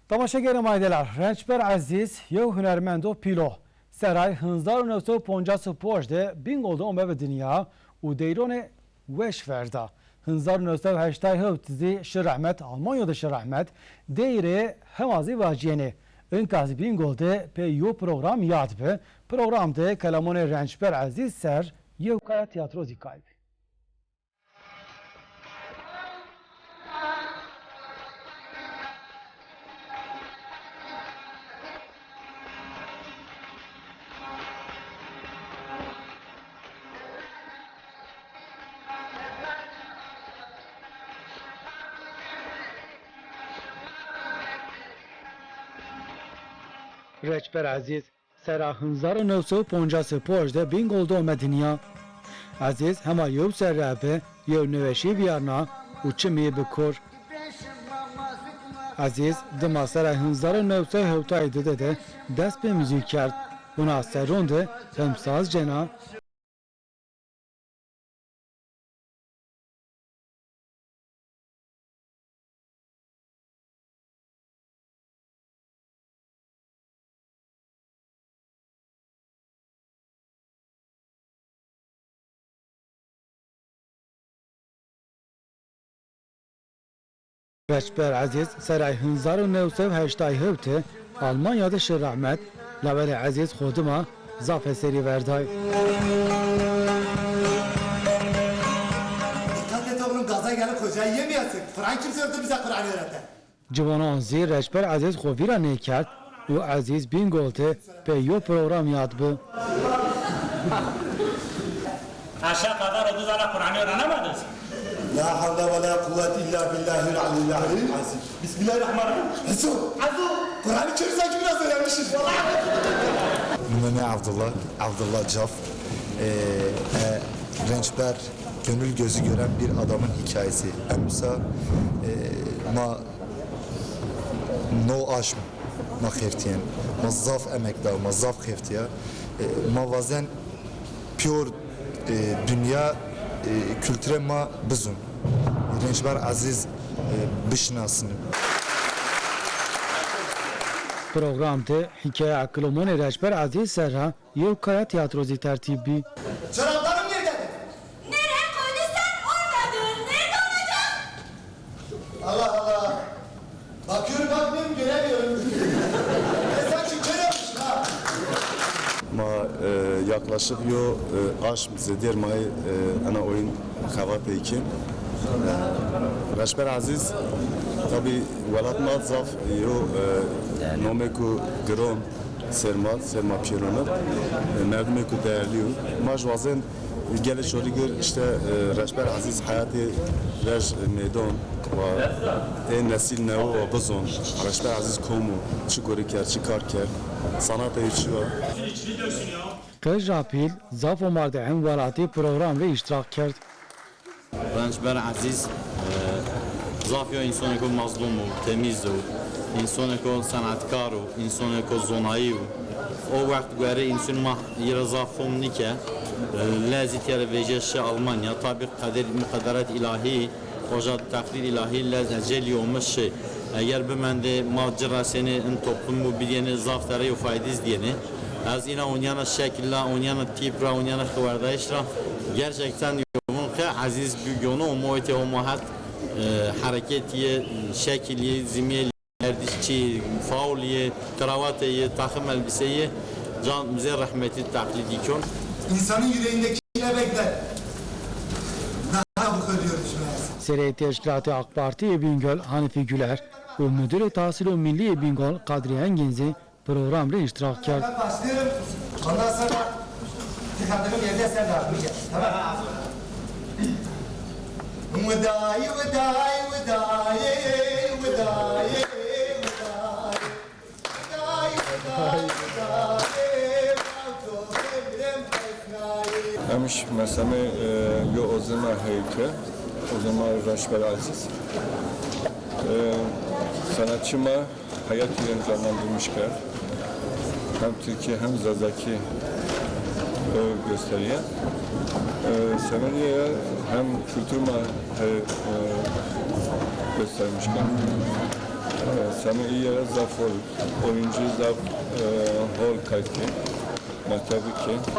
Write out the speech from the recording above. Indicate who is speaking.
Speaker 1: Tamaşager maydeler, Rençber Aziz, yew hunermend o pîlo. Seray 1950 bingolda ome ve dünya û deyrone weş verda. 1980 şir rahmet, Almanya'da şir rahmet, deyre hemazî vaciyene. Inkaz bingolda pe yo program yad be, programda kalamone Rençber Aziz ser yew kaya tiyatro zikayb. Rençber Aziz sera 1950 bingolda ome dünya. Aziz hema yew ser rabe, yew neveşî viyarna û çimî bikor. Aziz di masera 1970 de dest bi müzik kerd. Hûna seron de temsaz cena Rençber Aziz seray 1980 Almanya'da şir rahmet, lavere Aziz xodima zaf eseri verday.
Speaker 2: Dikkat et oğlum, gaza gelip hocayı yemiyorsun. Kur'an kim söyledi bize Kur'an öğretti?
Speaker 1: Civanan zî Rençber Aziz xovîra nekerd û Aziz bingolte pe yo program yad bu.
Speaker 3: Aşağı kadar 30 ana Kur'an'ı öğrenemediniz.
Speaker 2: La havle ve la kuvvete illa billahil aliyyil azim. Bismillahirrahmanirrahim. Hasu, Kur'an-ı Kerim sanki biraz öğrenmişiz.
Speaker 4: Mehmet Abdullah Caf, Rençber, gönül gözü gören bir adamın hikayesi. Emsa, no aşm, ma xeftiyen, ma zaf emekda, ma zaf xeftiya, ma vazen pure dünya kültüre ma bizun. Rençber Aziz bişnasını.
Speaker 1: Programda hikaye akılımın Rençber Aziz serra yew kaya tiyatrozi tertibi.
Speaker 2: Çoraplarım nerede?
Speaker 5: Nereye koyduysan oradadın. Nerede olacak?
Speaker 2: Allah Allah. Bakıyorum bakmıyorum göremiyorum. Sanki kör yapmışsın ha.
Speaker 6: yaklaşık yo aş zedir may ana oyun kavate ikin. Rençber Aziz tabi velat mat zaf yo nomeku grom serma pirona merdime ku değerli majvazen gele şoriger işte Rençber Aziz hayatı rej meydan ve en nesil neo ve bazon Rençber Aziz komu çikori ker çikar ker sanata içiyor.
Speaker 1: Kej rapil zaf omarda hem velati program ve iştirak kerd.
Speaker 7: Rençber Aziz zafya insanı ko mazlumu, temizu, insanı ko sanatkaro, insanı ko zonayu. O vakit göre insan yere zafım nike, lezit yere vejeşi Almanya, tabi mukaderet ilahi, hoca takdir ilahi lezit eceli olmuş şey. Eğer bimende macera seni in toplumu bir yeni zaftere yo faydiz diyeni, az yine oynayana şekille, oynayana tipra, oynayana kıvardayışra, gerçekten yoğun ki Aziz büyüğünü o muhite o muhat hareketiye, şekiliye, zimiye, erdişçi, fauliye, kravateye, takım elbiseye, can bize rahmeti taklidi kon.
Speaker 2: İnsanın yüreğindeki ne bekler? Daha bu ölüyoruz meğerse.
Speaker 1: Sere Teşkilatı AK Parti Bingöl Hanifi Güler ve Müdür-i Tahsil-i Milli Bingöl Kadriye Enginzi programda iştirak kerd.
Speaker 2: Ben başlıyorum. Ondan sonra tıkandığım yerde sen de atmayacaksın. Tamam. Vıdayı vıdayı vıdayı vıdayı vıdayı
Speaker 8: Hemş mesame yo o zaman heyke, o zaman Rençber Aziz. Sanatçıma hayat yerini canlandırmışlar. Hem Türkiye hem Zazaki gösteriyor. Semeniye hem kültür göstermişken Mesela iyi yere zaf olur. Oyuncu zaf hol kayıtı. Tabii ki.